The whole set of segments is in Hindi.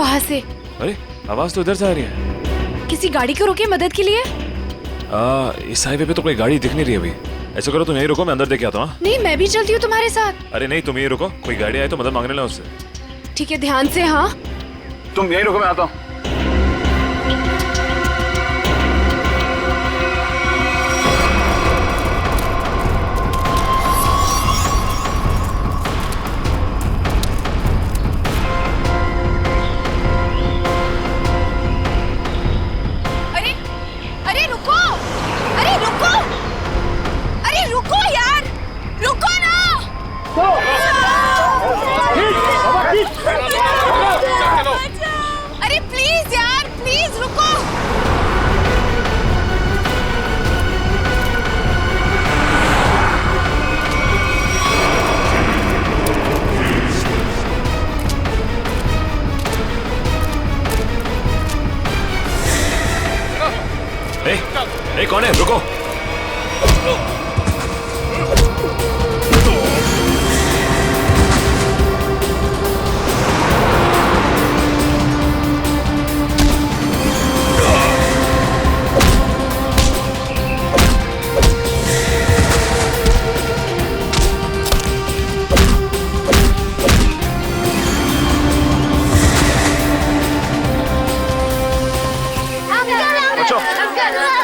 वहाँ से। अरे आवाज तो इधर से आ रही है। किसी गाड़ी को रोके मदद के लिए? इस हाईवे पे तो कोई गाड़ी दिख नहीं रही अभी। ऐसा करो तुम यहीं रुको, मैं अंदर देख के आता हूँ। नहीं, मैं भी चलती हूँ तुम्हारे साथ। अरे नहीं, तुम यहीं रुको, कोई गाड़ी आए तो मदद मांगने ला उससे। ठीक है, ध्यान से। हाँ, तुम यहीं रुको, मैं आता हूँ। अरे प्लीज यार, प्लीज रुको। ए, कौन है? रुको।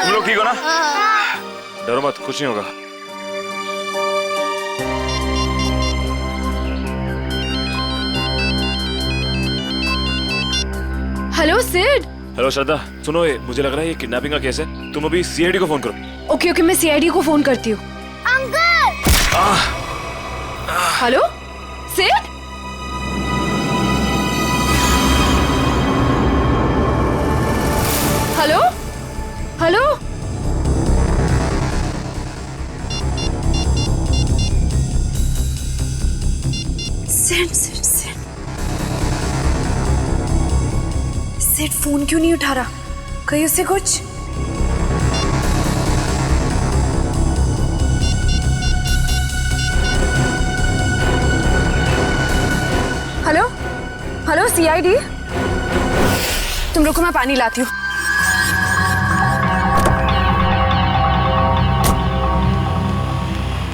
तुम लोग ठीक हो ना? डरो मत, कुछ नहीं होगा। Hello Sid. हेलो श्रद्धा, सुनो, ये मुझे लग रहा है ये किडनैपिंग का केस है। तुम अभी सीआईडी को फोन करो। ओके ओके, मैं सीआईडी को फोन करती हूँ। Uncle. Hello Sid. Hello hello. Sid Sid Sid Sid, phone क्यों नहीं उठा रहा? कहीं उससे कुछ? हेलो हेलो सीआईडी, तुम रुको, मैं पानी लाती हूँ।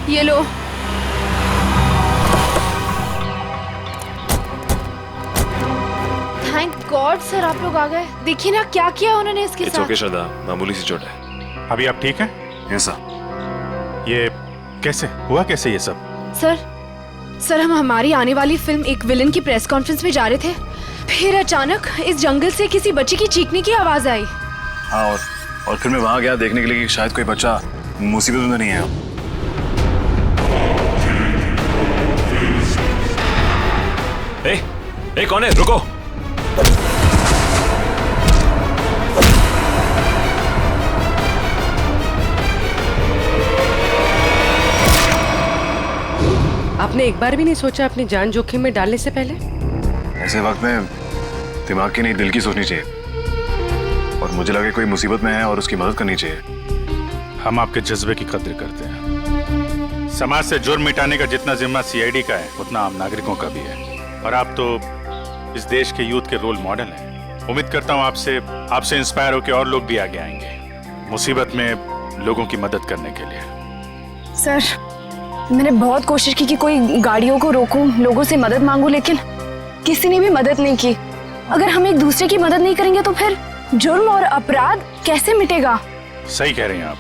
ये लो। थैंक गॉड सर, आप लोग आ गए। देखिए ना क्या किया उन्होंने इसके साथ। ओके श्रद्धा, मामूली सी चोट है। अभी आप ठीक हैं? ऐसा ये कैसे हुआ, कैसे ये सब? सर हम हमारी आने वाली फिल्म एक विलन की प्रेस कॉन्फ्रेंस में जा रहे थे, फिर अचानक इस जंगल से किसी बच्चे की चीखने की आवाज आई। हाँ, और फिर मैं वहां गया देखने के लिए कि शायद कोई बच्चा मुसीबत में नहीं है। ए, कौन है? रुको। आपने एक बार भी नहीं सोचा अपनी जान जोखिम में डालने से पहले? ऐसे वक्त में दिमाग की नहीं, दिल की सोचनी चाहिए। और मुझे लगे कोई मुसीबत में है और उसकी मदद करनी चाहिए। हम आपके जज्बे की कद्र करते हैं। समाज से जुर्म मिटाने का जितना जिम्मा सीआईडी का है, उतना आम नागरिकों का भी है। और आप तो इस देश के यूथ के रोल मॉडल हैं। उम्मीद करता हूँ आपसे इंस्पायर होकर और लोग भी आगे आएंगे मुसीबत में लोगों की मदद करने के लिए। सर मैंने बहुत कोशिश की कि कोई गाड़ियों को रोकूं, लोगों से मदद मांगूं, लेकिन किसी ने भी मदद नहीं की। अगर हम एक दूसरे की मदद नहीं करेंगे तो फिर जुर्म और अपराध कैसे मिटेगा? सही कह रही हैं आप।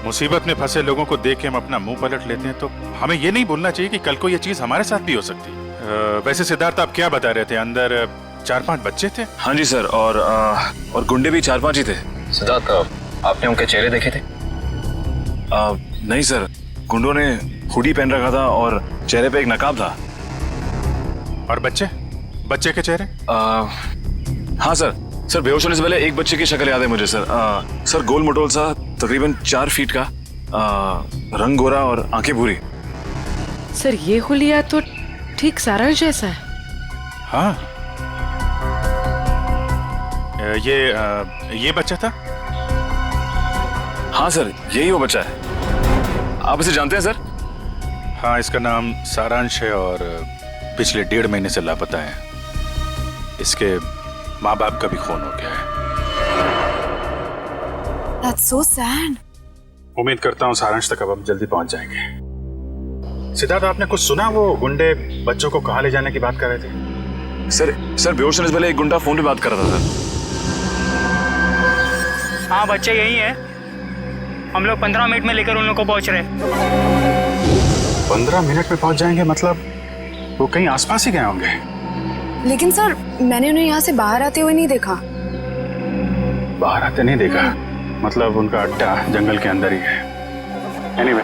मुसीबत में फंसे लोगों को देख के हम अपना मुंह पलट लेते हैं, तो हमें ये नहीं भूलना चाहिए कि कल को ये चीज हमारे साथ भी हो सकती है। वैसे सिद्धार्थ, आप क्या बता रहे थे? अंदर 4-5 बच्चे थे? हाँ जी सर, और गुंडे भी 4-5 ही थे। सिद्धार्थ, आपने उनके चेहरे देखे थे? नहीं सर, गुंडों ने हुडी पहन रखा था और चेहरे पे एक नकाब था। और बच्चे के चेहरे? हाँ सर बेहोश होने से पहले एक बच्चे की शक्ल याद है मुझे सर। सर गोल मटोल सा, तकरीबन 4 फीट का, रंग गोरा और आंखें भूरी। सर ये हुलिया तो ठीक सारांश जैसा है। हाँ, ये बच्चा था? हाँ सर, यही वो बच्चा है। आप इसे जानते हैं सर? हाँ, इसका नाम सारांश है और पिछले 1.5 महीने से लापता है। इसके माँ बाप का भी खून हो गया है। That's so sad. उम्मीद करता हूँ सारांश तक अब हम जल्दी पहुंच जाएंगे। सिद्धार्थ, आपने कुछ सुना? वो गुंडे बच्चों को कहाँ ले जाने की बात कर रहे थे? सर बेहोश होने से पहले एक गुंडा फोन पे बात कर रहा था सर। हाँ, बच्चे यही है। हम लोग 15 मिनट में लेकर उन लोग को पहुंच रहे हैं। 15 मिनट में पहुंच जाएंगे? मतलब वो कहीं आसपास ही गए होंगे। लेकिन सर मैंने उन्हें यहाँ से बाहर आते हुए नहीं देखा। बाहर आते नहीं देखा? मतलब उनका अड्डा जंगल के अंदर ही है। Anyway,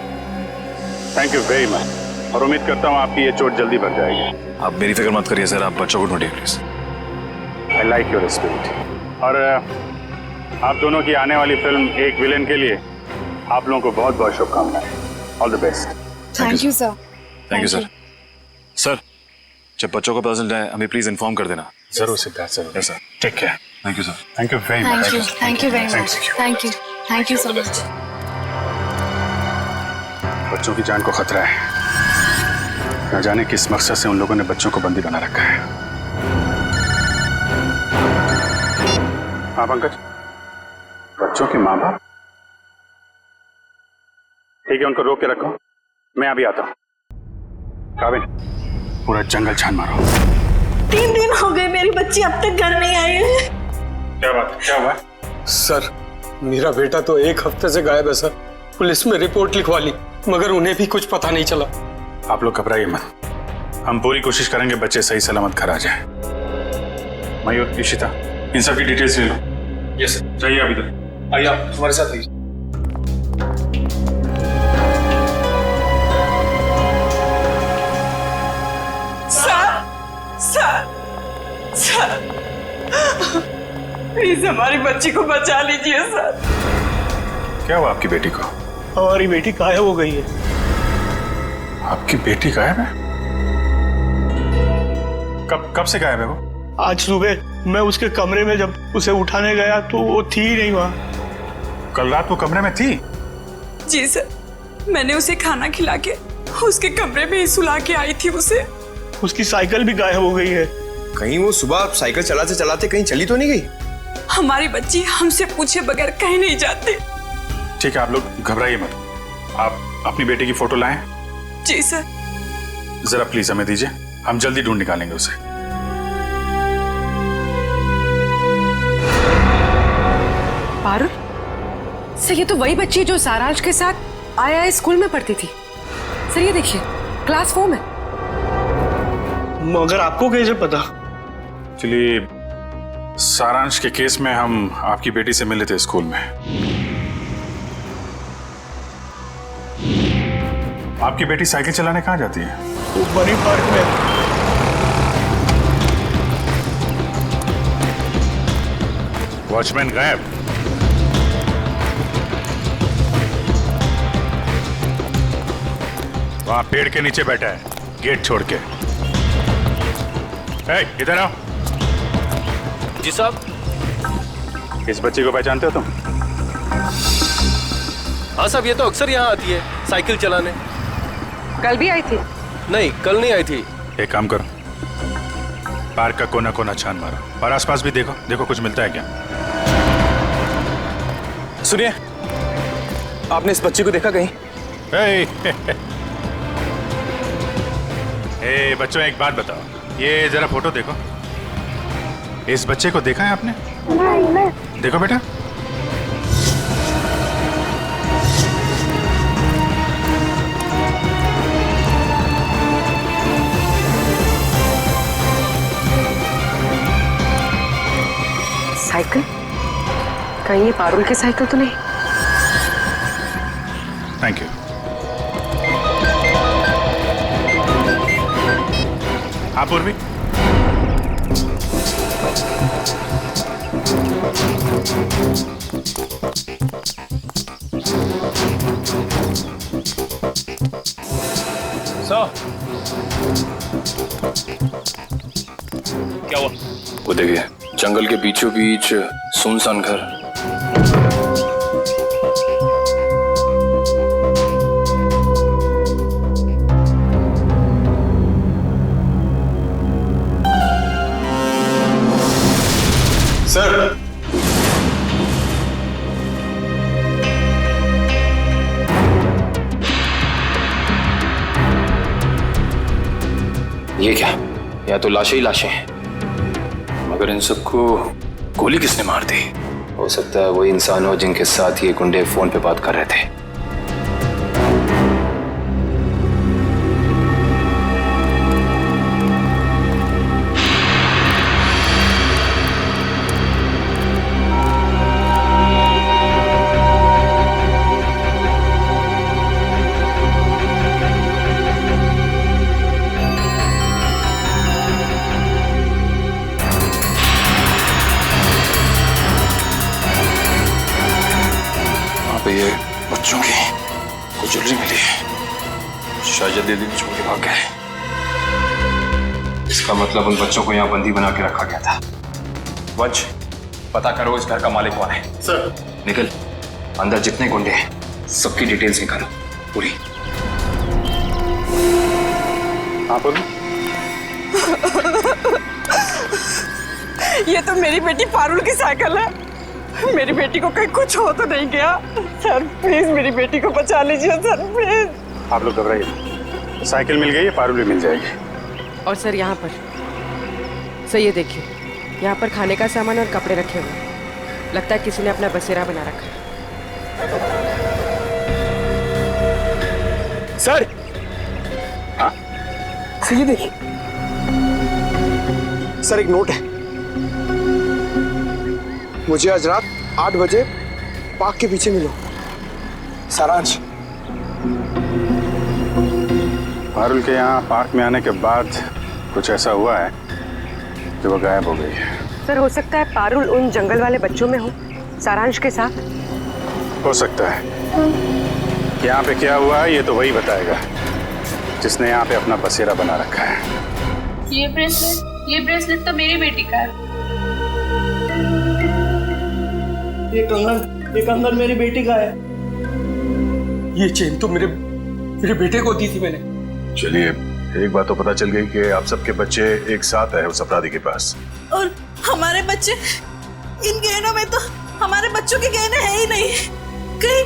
thank you very much और उम्मीद करता हूँ आपकी ये चोट जल्दी भर जाएगी। आप मेरी फिक्र मत करिए सर, आप बच्चों को ढूंढिए please. I like your spirit. और आप दोनों की आने वाली फिल्म एक विलेन के लिए आप लोगों को बहुत बहुत शुभकामनाएं। All the best. Thank you sir. Thank you sir. Sir जब बच्चों को पता चल जाए हमें प्लीज इन्फॉर्म कर देना। जरूर सिद्धार्थ, जरूर। Yes sir. Take care. Thank you sir. Thank you very much. Thank you very much. Thank you so much. बच्चों की जान को खतरा है। न जाने किस मकसद से उन लोगों ने बच्चों को बंदी बना रखा है। हाँ पंकज, बच्चों के माँ बाप? ठीक है, उनको रोक के रखो, मैं अभी आता हूँ। काबिल, पूरा जंगल छान मारो। 3 दिन हो गए मेरी बच्ची अब तक घर नहीं आई है। क्या बात है, क्या हुआ? सर मेरा बेटा तो 1 हफ्ते से गायब है सर। पुलिस में रिपोर्ट लिखवा ली मगर उन्हें भी कुछ पता नहीं चला। आप लोग घबराइए मत, हम पूरी कोशिश करेंगे बच्चे सही सलामत घर आ जाए। मयूर, इशिता, इन सब की डिटेल्स ले लो। Yes sir. चाहिए अभी तक। आइए आप हमारे साथ आइए। सर प्लीज हमारी बच्ची को बचा लीजिए सर। क्या हुआ आपकी बेटी को? हमारी बेटी गायब हो गई है। आपकी बेटी गायब है? कब से गायब है वो? आज सुबह मैं उसके कमरे में जब उसे उठाने गया तो वो थी ही नहीं वहाँ। कल रात वो कमरे में थी? जी सर, मैंने उसे खाना खिला के उसके कमरे में ही सुला के आई थी उसे। उसकी साइकिल भी गायब हो गई है। कहीं वो सुबह साइकिल चलाते चलाते कहीं चली तो नहीं गई? हमारी बच्ची हमसे पूछे बगैर कहीं नहीं जाती। ठीक है, आप लोग घबराइए मत। आप अपनी बेटी की फोटो लाएं। जी सर। जरा प्लीज हमें दीजिए, हम जल्दी ढूंढ निकालेंगे उसे। पारुल, सर ये तो वही बच्ची है जो सारांश के साथ आया स्कूल में पढ़ती थी। सर ये देखिए, क्लास 4 में। मगर आपको कैसे पता? चलिए, सारांश के केस में हम आपकी बेटी से मिले थे स्कूल में। आपकी बेटी साइकिल चलाने कहाँ जाती है? वो बड़ी पार्क में। वॉचमैन गायब। वहां पेड़ के नीचे बैठा है, गेट छोड़ के। इधर आओ। जी साहब। इस बच्ची को पहचानते हो तुम? हाँ साहब, ये तो अक्सर यहाँ आती है साइकिल चलाने। कल भी आई थी? नहीं, कल नहीं आई थी। एक काम करो, पार्क का कोना कोना छान मारो और आसपास भी देखो, देखो कुछ मिलता है क्या। सुनिए, आपने इस बच्ची को देखा कहीं? ए बच्चों, एक बात बताओ, ये जरा फोटो देखो। इस बच्चे को देखा है आपने? नहीं। देखो बेटा। साइकिल? कहीं ये पारुल की साइकिल तो नहीं? Thank you. आप उर्वी? क्या हुआ? वो देखिए, जंगल के बीचों बीच सुनसान घर। ये क्या, या तो लाशें ही लाशें हैं, मगर इन सबको गोली किसने मार दी? हो सकता है वही इंसान हो जिनके साथ ये गुंडे फोन पे बात कर रहे थे। ये बच्चों की कुछ ज्वेलरी मिली है, शायद दीदी ने छोड़ के भाग गए। इसका मतलब उन बच्चों को यहाँ बंदी बना के रखा गया था। वंश, पता करो इस घर का मालिक कौन है। सर। निकल, अंदर जितने गुंडे हैं सबकी डिटेल्स निकालो पूरी। हाँ बोलो। ये तो मेरी बेटी पारुल की साइकिल है। मेरी बेटी को कहीं कुछ हो तो नहीं गया? सर प्लीज मेरी बेटी को बचा लीजिए सर, प्लीज। आप लोग घबराइए, साइकिल मिल गई है, पारुल भी मिल जाएगी। और सर यहाँ पर सर ये देखिए, यहाँ पर खाने का सामान और कपड़े रखे हुए हैं। लगता है किसी ने अपना बसेरा बना रखा है। सर। हाँ सर, ये देखिए सर, एक नोट है। मुझे आज रात 8 बजे पार्क के पीछे मिलो, सारांश। पारुल के यहाँ पार्क में आने के बाद कुछ ऐसा हुआ है कि वो गायब हो गई है। सर हो सकता है पारुल उन जंगल वाले बच्चों में हो, सारांश के साथ। हो सकता है। यहाँ पे क्या हुआ है ये तो वही बताएगा जिसने यहाँ पे अपना बसेरा बना रखा है। ये ब्रेसलेट तो मेरी बेटी का है। ये कंगन मेरी बेटी का है। ये चेन तो मेरे बेटे को दी थी मैंने। चलिए, एक बात तो पता चल गई कि आप सबके बच्चे एक साथ है उस अपराधी के पास। और हमारे बच्चे, इन गहनों में तो हमारे बच्चों के गहने हैं ही नहीं। कहीं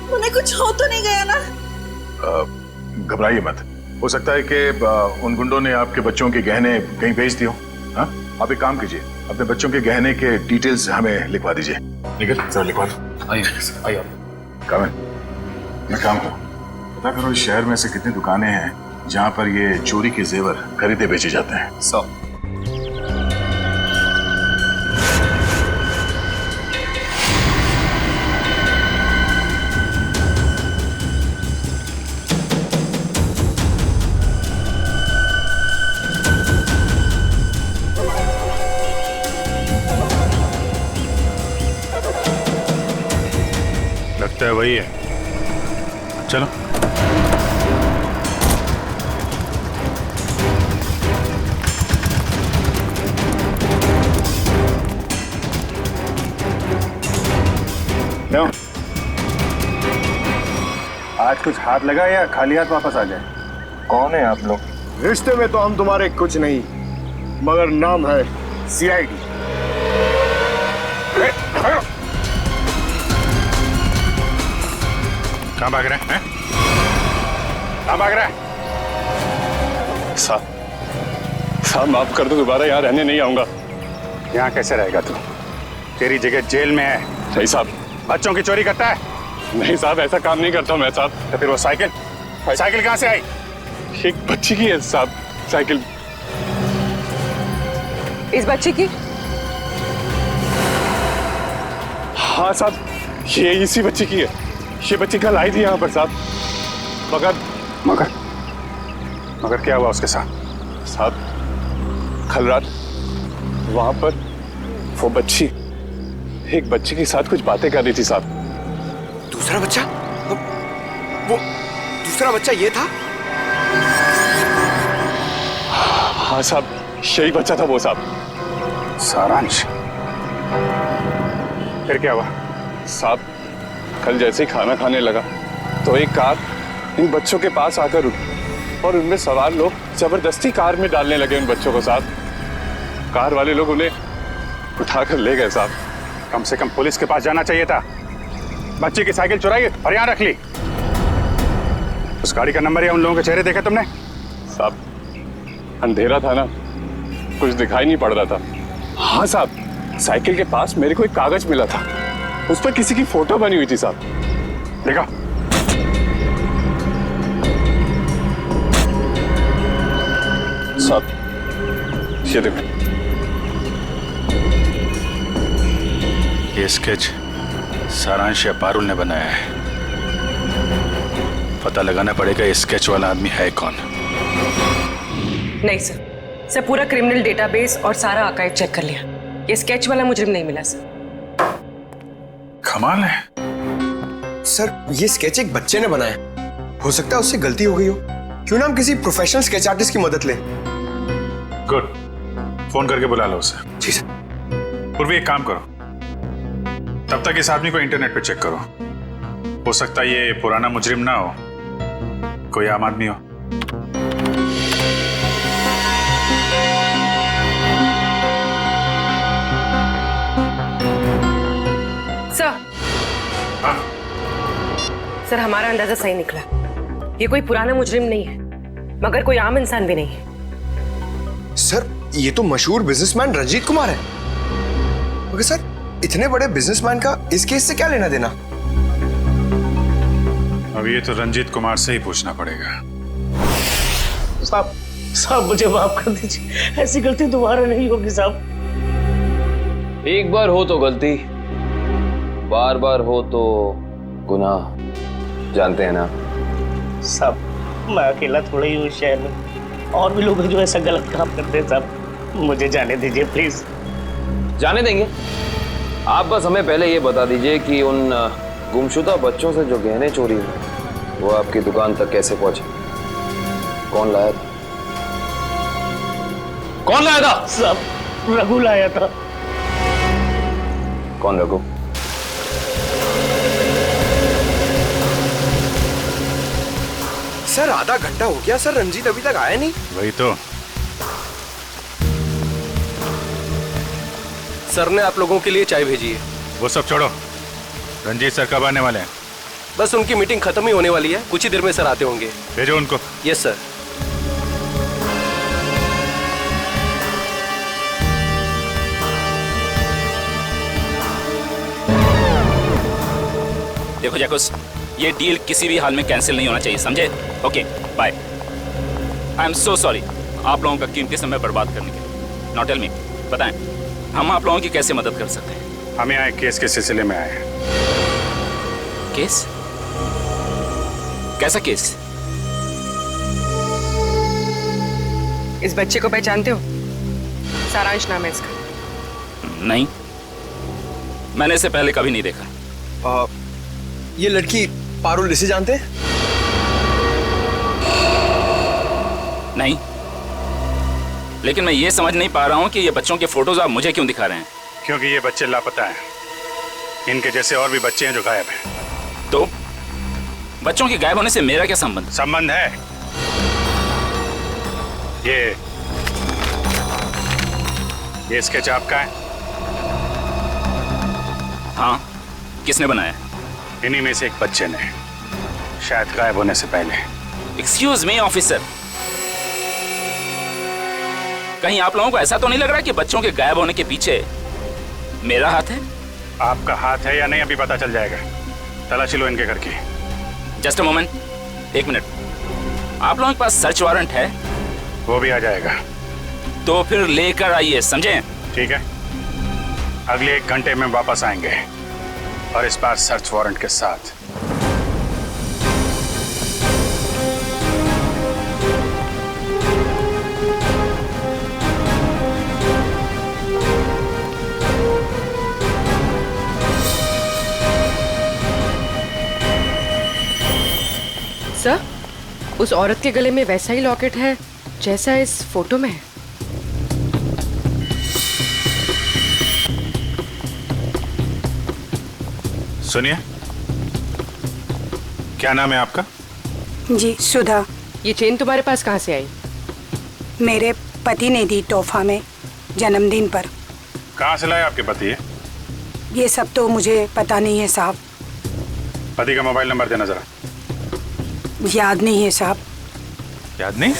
उन्हें कुछ हो तो नहीं गया ना? घबराइए मत, हो सकता है कि उन गुंडों ने आपके बच्चों के गहने कहीं भेज दिए हो। हाँ, आप एक काम कीजिए, अपने बच्चों के गहने के डिटेल्स हमें लिखवा दीजिए। निकल, सर लिखवा दो। आइए कामिल, मैं काम करो, पता करो इस शहर में से कितनी दुकानें हैं जहाँ पर ये चोरी के जेवर खरीदे बेचे जाते हैं। सब लगता है वही है। चलो। आज कुछ हाथ लगा या खाली हाथ वापस आ जाए? कौन है आप लोग? रिश्ते में तो हम तुम्हारे कुछ नहीं, मगर नाम है CID। कहाँ भाग रहे हैं? कहाँ भाग रहा है? साहब माफ कर दो, दोबारा यहाँ रहने नहीं आऊंगा। यहाँ कैसे रहेगा तू? तेरी जगह जेल में है। नहीं साहब। बच्चों की चोरी करता है? नहीं साहब, ऐसा काम नहीं करता मैं साहब। तो फिर वो साइकिल कहाँ से आई? एक बच्ची की है साहब साइकिल। इस बच्चे की? हाँ साहब, ये इसी बच्ची की है। ये बच्ची कल आई थी यहाँ पर साहब, मगर क्या हुआ उसके साथ? साहब कल रात वहां पर वो बच्ची एक बच्ची के साथ कुछ बातें कर रही थी साहब। दूसरा बच्चा? वो दूसरा बच्चा ये था? हाँ साहब, यही बच्चा था वो साहब। सारांश, फिर क्या हुआ? साहब कल जैसे ही खाना खाने लगा तो एक कार इन बच्चों के पास आकर रुकी और उनमें सवार लोग जबरदस्ती कार में डालने लगे उन बच्चों को साहब। कार वाले लोग उन्हें उठाकर ले गए साहब। कम से कम पुलिस के पास जाना चाहिए था। बच्चे की साइकिल चुराई और यहाँ रख ली। उस गाड़ी का नंबर या उन लोगों के चेहरे देखे तुमने? साहब अंधेरा था ना, कुछ दिखाई नहीं पड़ रहा था। हाँ साहब, साइकिल के पास मेरे को एक कागज मिला था, उस पर किसी की फोटो बनी हुई थी साहब। देखा? साहब ये देखो, ये स्केच सारांश या पारुल ने बनाया है। पता लगाना पड़ेगा ये स्केच वाला आदमी है कौन। नहीं सर पूरा क्रिमिनल डेटाबेस और सारा आर्काइव चेक कर लिया, ये स्केच वाला मुजरिम नहीं मिला सर। कमाल है। सर ये स्केच एक बच्चे ने बनाया, हो सकता है उससे गलती हो गई हो। क्यों ना हम किसी प्रोफेशनल स्केच आर्टिस्ट की मदद लें। गुड, फोन करके बुला लो उसे। जी सर। पूर्वी एक काम करो, तब तक इस आदमी को इंटरनेट पे चेक करो। हो सकता है ये पुराना मुजरिम ना हो, कोई आम आदमी हो। सर हाँ? सर हमारा अंदाजा सही निकला, ये कोई पुराना मुजरिम नहीं है, मगर कोई आम इंसान भी नहीं है। सर ये तो मशहूर बिजनेसमैन रंजीत कुमार है। मगर सर इतने बड़े बिजनेसमैन का इस केस से क्या लेना देना? अब ये तो रंजीत कुमार से ही पूछना पड़ेगा। साहब मुझे माफ कर दीजिए, ऐसी गलती दोबारा नहीं होगी साहब। एक बार हो तो गलती, बार बार हो तो गुनाह, जानते हैं ना। साहब मैं अकेला थोड़ा ही हूँ शहर में, और भी लोग हैं जो ऐसा गलत काम करते हैं साहब, मुझे जाने दीजिए प्लीज। जाने देंगे, आप बस हमें पहले ये बता दीजिए कि उन गुमशुदा बच्चों से जो गहने चोरी हुए वो आपकी दुकान तक कैसे पहुंचे, कौन लाया था? कौन लाया था? साहब रघु लाया था। कौन रघु? सर आधा घंटा हो गया सर, रंजीत अभी तक आया नहीं। वही तो। सर ने आप लोगों के लिए चाय भेजी है। वो सब छोड़ो, रंजीत सर कब आने वाले हैं? बस उनकी मीटिंग खत्म ही होने वाली है, कुछ ही देर में सर आते होंगे। भेजो उनको। Yes sir. देखो जैकुस, ये डील किसी भी हाल में कैंसिल नहीं होना चाहिए, समझे? Okay bye. I am so sorry आप लोगों का कीमती समय बर्बाद करने के लिए। नाउ टेल मी, बताएं हम आप लोगों की कैसे मदद कर सकते हैं? हम यहाँ एक केस के सिलसिले में आए हैं। केस? कैसा केस? इस बच्चे को पहचानते हो? सारांश नाम है इसका। नहीं, मैंने इसे पहले कभी नहीं देखा। ये लड़की पारुल, इसे जानते हैं? नहीं, लेकिन मैं ये समझ नहीं पा रहा हूँ कि ये बच्चों के फोटोज आप मुझे क्यों दिखा रहे हैं? क्योंकि ये बच्चे लापता हैं। इनके जैसे और भी बच्चे हैं जो गायब हैं। तो बच्चों के गायब होने से मेरा क्या संबंध? संबंध है। ये स्केच आपका है? हाँ, किसने बनाया? इन्हीं में से एक बच्चे ने, शायद गायब होने से पहले। एक्सक्यूज मी ऑफिसर, कहीं आप लोगों को ऐसा तो नहीं लग रहा कि बच्चों के गायब होने के पीछे मेरा हाथ है? आपका हाथ है या नहीं अभी पता चल जाएगा। तलाशी लो इनके घर की। जस्ट अ मोमेंट, एक मिनट। आप लोगों के पास सर्च वारंट है? वो भी आ जाएगा। तो फिर लेकर आइए, समझे? ठीक है, अगले 1 घंटे में वापस आएंगे, और इस बार सर्च वारंट के साथ। सर उस औरत के गले में वैसा ही लॉकेट है जैसा इस फोटो में है। सुनिए, क्या नाम है आपका? जी सुधा। ये चेन तुम्हारे पास कहाँ से आई? मेरे पति ने दी तोहफा में जन्मदिन पर। कहाँ से लाए आपके पति है? ये सब तो मुझे पता नहीं है साहब। पति का मोबाइल नंबर देना जरा। याद नहीं है साहब। याद नहीं?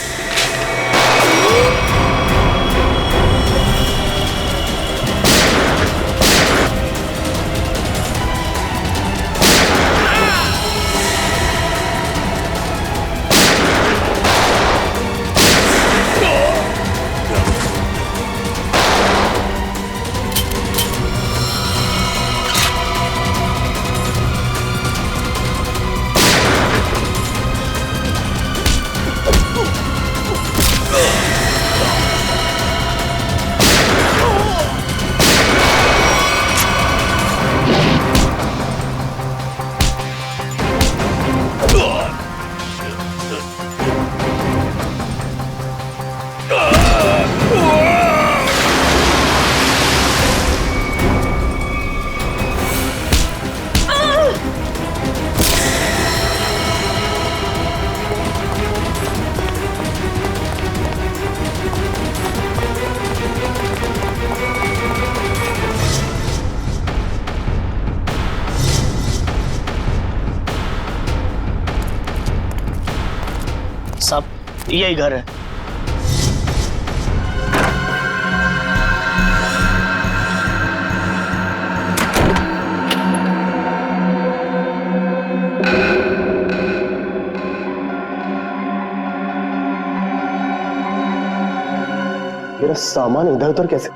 साहब यही घर है। मेरा सामान इधर उधर कैसे?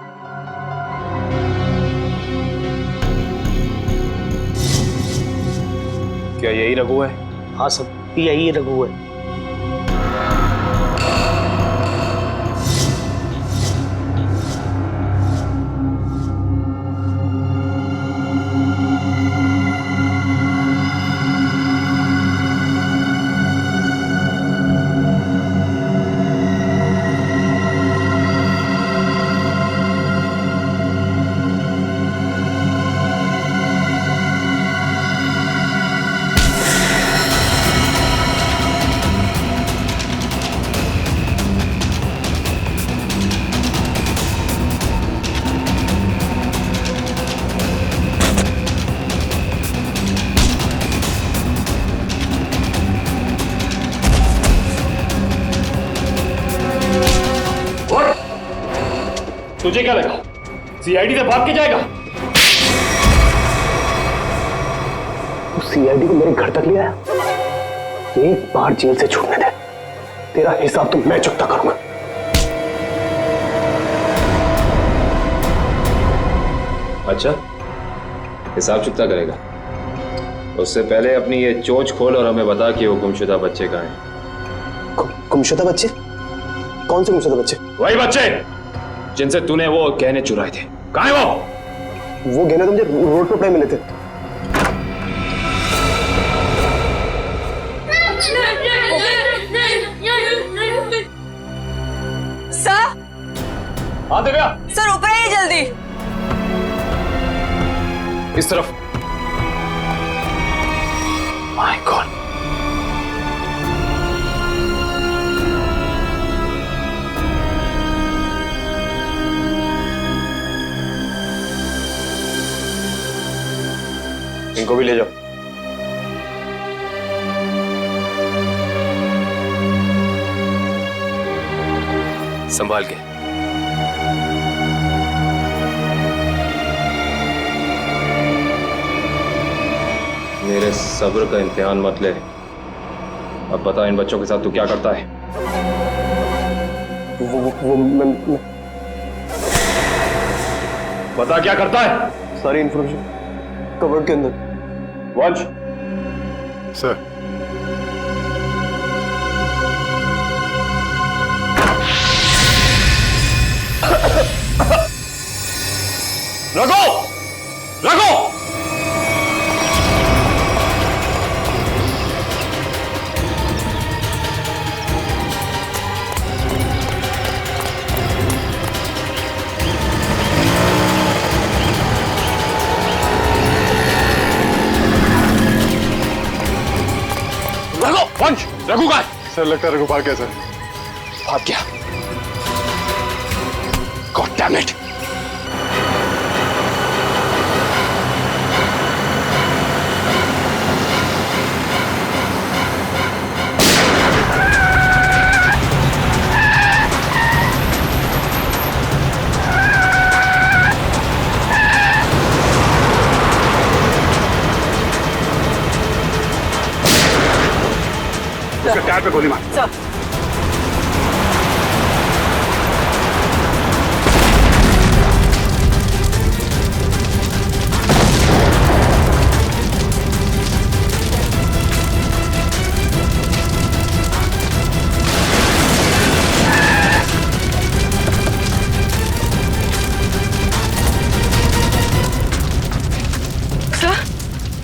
क्या यही रघु है? हाँ सब यही रघु है। तुझे क्या लगा सीआईडी से भाग के जाएगा? सीआईडी को मेरे घर तक ले आया। एक बार जेल से छूटने दे, तेरा हिसाब तो मैं चुकता करूंगा। अच्छा, हिसाब चुकता करेगा? उससे पहले अपनी ये चोंच खोल और हमें बता कि वो गुमशुदा बच्चे कहाँ हैं। गुमशुदा बच्चे? कौन से गुमशुदा बच्चे? वही बच्चे जिनसे तूने वो गहने चुराए थे। कहाँ है वो गहने तो मुझे रोड पर पड़े मिले थे। सर, हाँ दिव्या, सर ऊपर आइए जल्दी। इस तरफ। माय गॉड, इनको भी ले जाओ। संभाल के। मेरे सब्र का इम्तिहान मत ले। अब बता, इन बच्चों के साथ तू क्या करता है? मैं बता क्या करता है? सारी इंफॉर्मेशन कवर्ड के अंदर। वंश। सर। रघु! रघु! वंश, रघु का? सर लगता है रघु भाग गया सर। भाग गया? God damn it! पे गोली मार। सर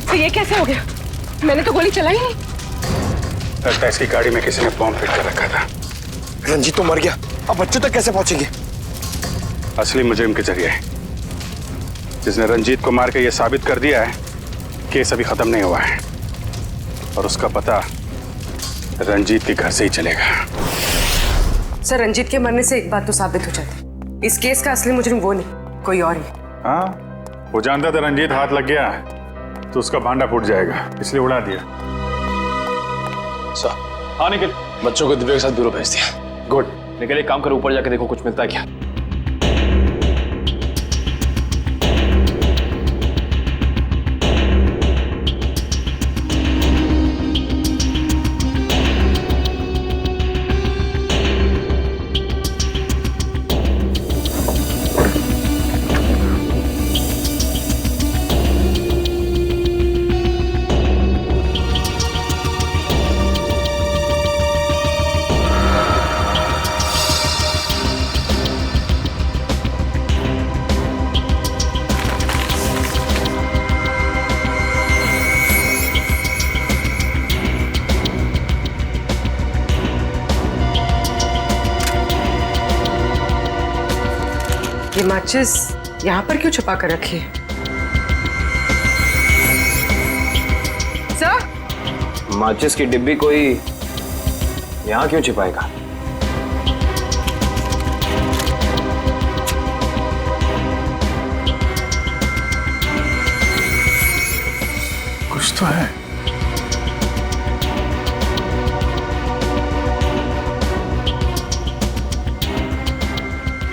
तो ये कैसे हो गया? मैंने तो गोली चलाई नहीं। लगता है इसकी गाड़ी में किसी ने बॉम्ब फिट कर रखा था। रंजीत तो मर गया, अब बच्चों तक कैसे पहुंचेंगे? असली मुजरिम के जरिए, जिसने रंजीत को मार के ये साबित कर दिया है केस अभी खत्म नहीं हुआ है और उसका पता रंजीत के घर से ही चलेगा। सर, रंजीत के मरने से एक बात तो साबित हो जाती, इस केस का असली मुजरिम वो नहीं, कोई और ही। हाँ, वो जानता था रंजीत हाथ लग गया तो उसका भांडा फूट जाएगा, इसलिए उड़ा दिया। सर, हाँ निखिल, बच्चों को दिव्या के साथ ब्यूरो भेज दिया। गुड। निखिल, एक काम करो, ऊपर जाके देखो कुछ मिलता है क्या। ये माचिस यहाँ पर क्यों छुपा कर रखी है? सर, माचिस की डिब्बी कोई यहाँ क्यों छिपाएगा? कुछ तो है।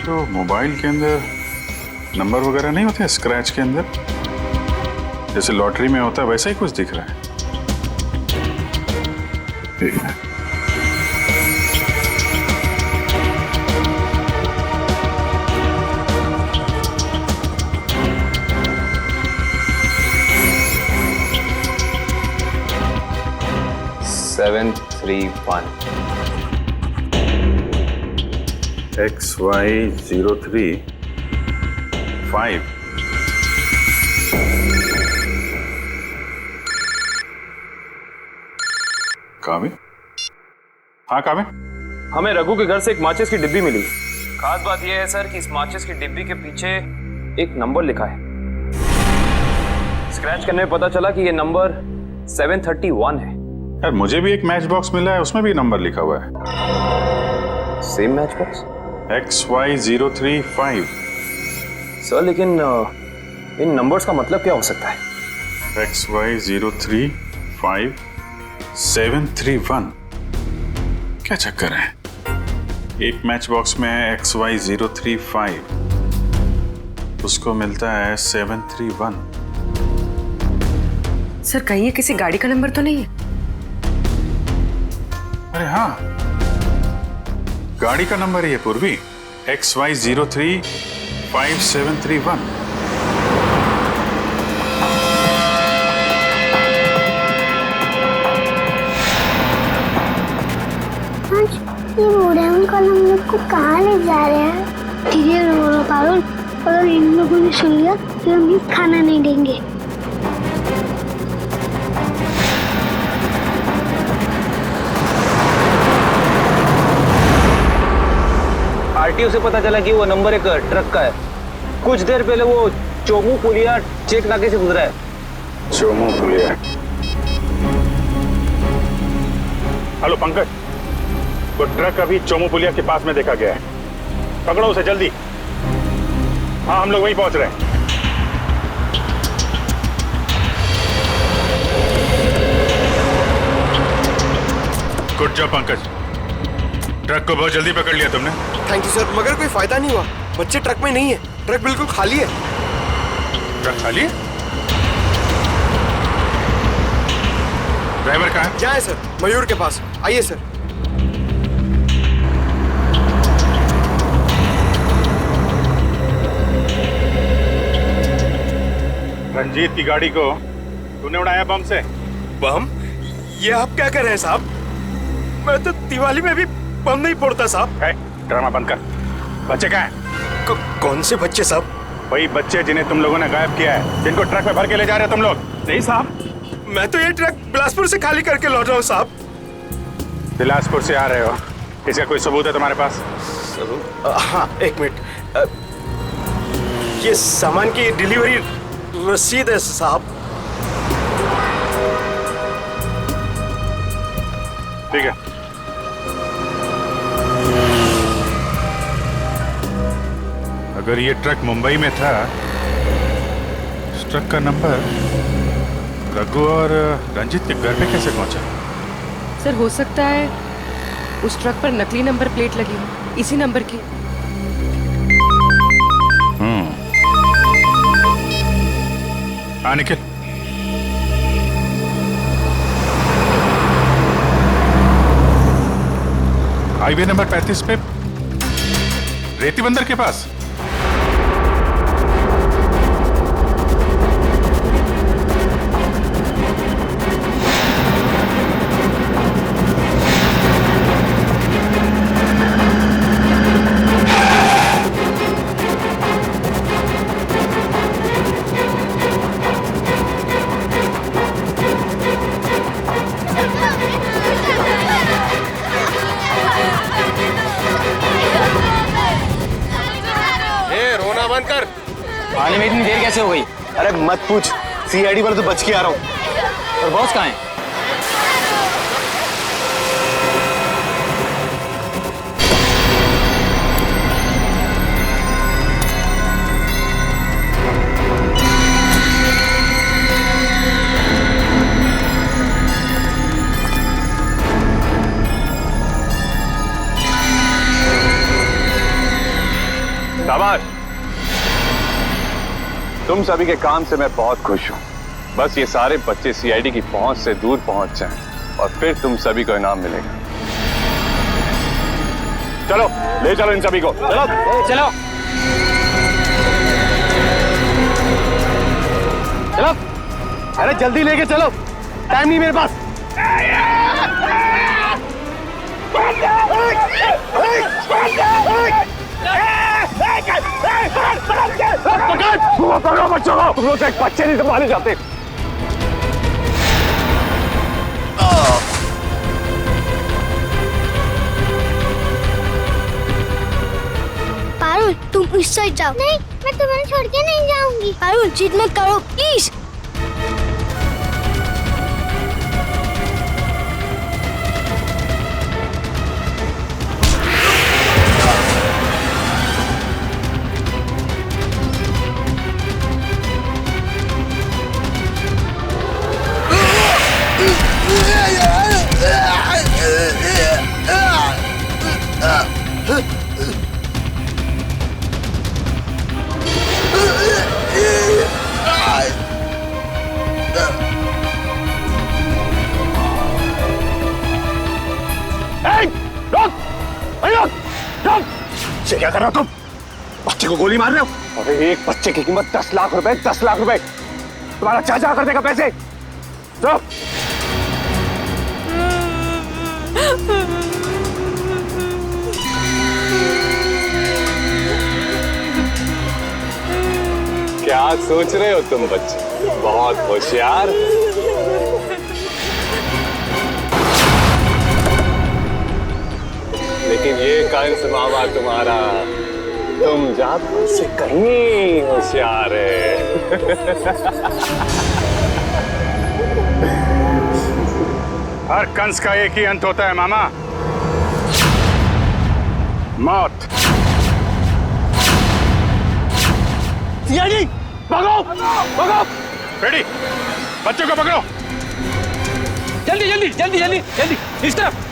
तो मोबाइल के अंदर नंबर वगैरह नहीं होते स्क्रैच के अंदर, जैसे लॉटरी में होता है वैसा ही कुछ दिख रहा है। ठीक है। Seven 3-1 XY03 5। कावे? हाँ कावे? हमें रघु के घर से एक माचिस की डिब्बी मिली। खास बात यह है सर कि इस माचिस की डिब्बी के पीछे एक नंबर लिखा है। स्क्रैच करने में पता चला कि यह नंबर 731 है। यार मुझे भी एक मैच बॉक्स मिला है, उसमें भी नंबर लिखा हुआ है। Same match box? XY03 5। Sir लेकिन इन नंबर्स का मतलब क्या हो सकता है? XY03 5 731। क्या चक्कर है? एक मैच बॉक्स में है XY03 5, उसको मिलता है 731। सर, कहीं ये किसी गाड़ी का नंबर तो नहीं है? अरे हाँ, गाड़ी का नंबर ही है पूर्वी, XY03 5731। ये बूढ़े अंकल हम लोग को कहाँ ले जा रहे हैं? धीरे बोलो पारुल, अगर इन लोगों ने सुन लिया तो हम खाना नहीं देंगे। आरटीओ से पता चला कि वो नंबर एक ट्रक का है। कुछ देर पहले वो चोमू पुलिया चेक नाके से गुजरा है। चोमू पुलिया? हेलो पंकज, वो ट्रक अभी चोमू पुलिया के पास में देखा गया है, पकड़ो उसे जल्दी। हाँ, हम लोग वहीं पहुंच रहे हैं। गुड जॉब पंकज, ट्रक को बहुत जल्दी पकड़ लिया तुमने। थैंक यू सर, मगर कोई फायदा नहीं हुआ। बच्चे ट्रक में नहीं है, ट्रक बिल्कुल खाली है। ट्रक खाली है? ड्राइवर कहाँ है? यहाँ है सर, मयूर के पास। आइए सर। रंजीत की गाड़ी को तूने उड़ाया बम से? बम? ये आप क्या कर रहे हैं साहब? मैं तो दिवाली में भी बम नहीं फोड़ता साहब। ड्रामा बंद कर। बच्चे कहाँ हैं? कौन से बच्चे साहब? वही बच्चे जिन्हें तुम लोगों ने गायब किया है, जिनको ट्रक में भर के ले जा रहे हो तुम लोग। नहीं साहब, मैं तो ये ट्रक बिलासपुर से खाली करके लौट रहा हूँ साहब। बिलासपुर से आ रहे हो? इसका कोई सबूत है तुम्हारे पास? हाँ, एक मिनट। ये सामान की डिलीवरी रसीद है साहब। ठीक है। अगर ये ट्रक मुंबई में था, इस ट्रक का नंबर रघु और रंजीत के घर पे कैसे पहुंचा? सर हो सकता है उस ट्रक पर नकली नंबर प्लेट लगी हो, इसी नंबर की। हाँ निखिल, हाईवे नंबर 35 पे रेती बंदर के पास। आने में इतनी देर कैसे हो गई? अरे मत पूछ, सीआईडी वाला तो बच के आ रहा हूँ। और बॉस कहाँ है? शाबाश, तुम सभी के काम से मैं बहुत खुश हूं। बस ये सारे बच्चे सीआईडी की पहुंच से दूर पहुंच जाएं और फिर तुम सभी को इनाम मिलेगा। चलो ले चलो इन सभी को। चलो चलो चलो, अरे जल्दी लेके चलो, टाइम नहीं मेरे पास। पकड़ो बच्चों को, तुम लोग एक बच्चे नहीं संभाले जाते। पारुल तुम इस साइड जाओ। नहीं, मैं तुम्हें छोड़ के नहीं जाऊंगी। पारुल जिद मत करो प्लीज। क्या कर रहे हो तुम? बच्चे को गोली मार रहे हो? अरे एक बच्चे की कीमत 10 लाख रुपए, 10 लाख रुपए। तुम्हारा चाचा कर देगा पैसे। चुप। क्या सोच रहे हो तुम बच्चे? बहुत होशियार। लेकिन ये कंस मामा तुम्हारा, तुम जादू से कहीं होशियार है। हर कंस का एक ही अंत होता है मामा, मौत। सीआईडी भागो, भागो। बेटी, बच्चों को पकड़ो। जल्दी जल्दी जल्दी जल्दी जल्दी, इस तरफ।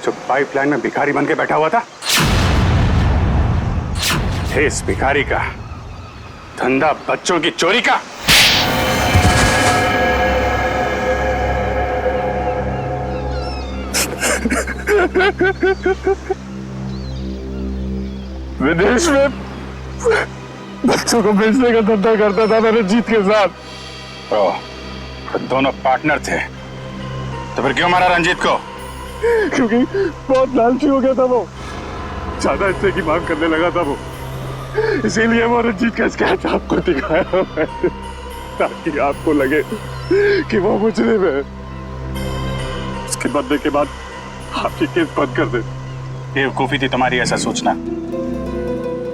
जो पाइपलाइन में भिखारी बन के बैठा हुआ था, इस भिखारी का धंधा बच्चों की चोरी का। विदेश में बच्चों को बेचने का धंधा करता था मैं रंजीत के साथ। तो दोनों पार्टनर थे, तो फिर क्यों मारा रंजीत को? क्योंकि बहुत लालची हो गया था वो, ज्यादा हिस्से की मांग करने लगा था वो, इसीलिए वो रंजीत का स्केच आपको दिखाया मैंने, ताकि आपको लगे कि वो मुजरिम है। उसके बदले के बाद आपकी केस बंद कर दे। बेवकूफी थी तुम्हारी ऐसा सोचना।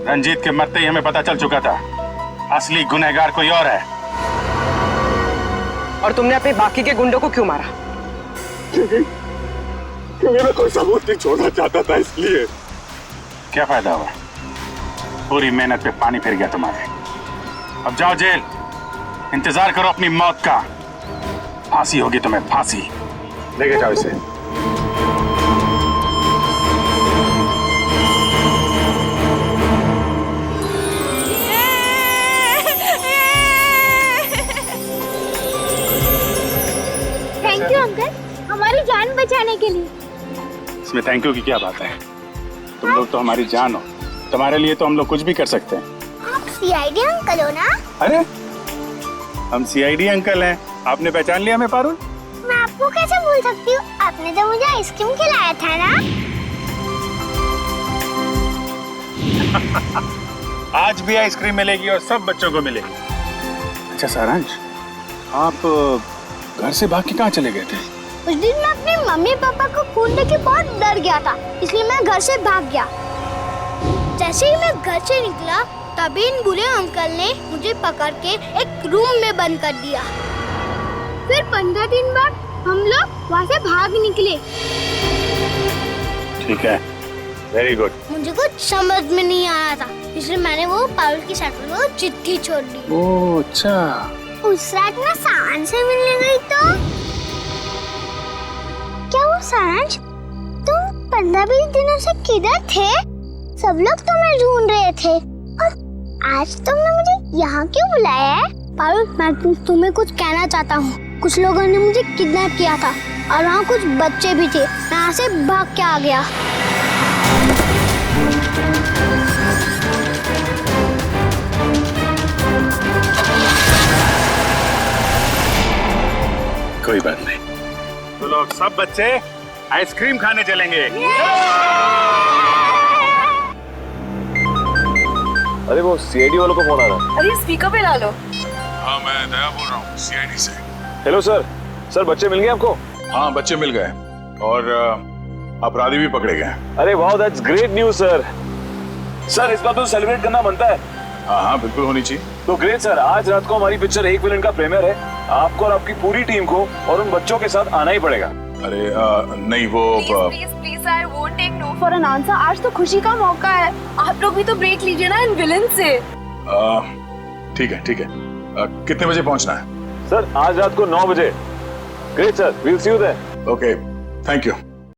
रंजीत के मरते ही हमें पता चल चुका था असली गुनहगार कोई और है। और तुमने अपने बाकी के गुंडों को क्यों मारा? क्योंकि मैं कोई सबूत नहीं छोड़ना चाहता था, इसलिए। क्या फायदा हुआ? पूरी मेहनत पे पानी फिर गया तुम्हारे। अब जाओ जेल, इंतजार करो अपनी मौत का। फांसी होगी तुम्हें, फांसी। लेके जाओ इसे। थैंक यू अंकल, हमारी जान बचाने के लिए। इसमें थैंक यू की क्या बात है? तुम लोग तो हमारी जान हो, तुम्हारे लिए तो हम लोग कुछ भी कर सकते हैं। आप सीआईडी अंकल हो ना? अरे हम सीआईडी अंकल हैं, आपने पहचान लिया हमें पारुल? मैं आपको कैसे भूल सकती हूँ, आपने तो मुझे आइसक्रीम खिलाया था ना। आज भी आइसक्रीम मिलेगी और सब बच्चों को मिलेगी। अच्छा सारांश, आप घर से भाग के कहाँ चले गए थे? उस दिन मैं अपने मम्मी पापा को खून देख के बहुत डर गया था, इसलिए मैं घर से भाग गया। जैसे ही मैं घर से निकला तभी इन बुरे अंकल ने मुझे पकड़ के एक रूम में बंद कर दिया। फिर 15 दिन बाद हम लोग वहाँ से भाग निकले। ठीक है, वेरी गुड। मुझे कुछ समझ में नहीं आया था, इसलिए मैंने वो पारुल की साइकिल में चिट्ठी छोड़ दी। ओह अच्छा। उस रात मैं सारांश से मिलने गई तो क्या वो सारांश, तुम 15-20 दिनों से किधर थे? सब लोग तुम्हें ढूंढ रहे थे और आज तुमने मुझे यहाँ क्यों बुलाया है? पारुल, मैं तुम्हें कुछ कहना चाहता हूँ। कुछ लोगों ने मुझे किडनैप किया था और वहाँ कुछ बच्चे भी थे, मैं यहाँ से भाग के आ गया। कोई बात नहीं, तो लोग सब बच्चे आइसक्रीम खाने चलेंगे। अरे वो सीआईडी वालों को फोन आ रहा है। अरे स्पीकर पे ला लो। हाँ मैं दया बोल रहा हूँ सीआईडी से। हेलो सर, सर बच्चे मिल गए आपको? हाँ बच्चे मिल गए और अपराधी भी पकड़े गए। अरे वाह, that's great news sir. Sir इस बात तो सेलिब्रेट करना बनता है। हाँ हाँ बिल्कुल होनी चाहिए। तो ग्रेट सर, आज रात को हमारी पिक्चर एक विलन का प्रीमियर है। आपको और आपकी पूरी टीम को और उन बच्चों के साथ आना ही पड़ेगा। अरे नहीं वो please I won't take no for an answer. आज तो खुशी का मौका है, आप लोग भी तो ब्रेक लीजिए ना इन विलन से। ठीक है ठीक है, कितने बजे पहुंचना है? सर आज रात को 9 बजे। Great sir, we'll see you there. Okay, thank you.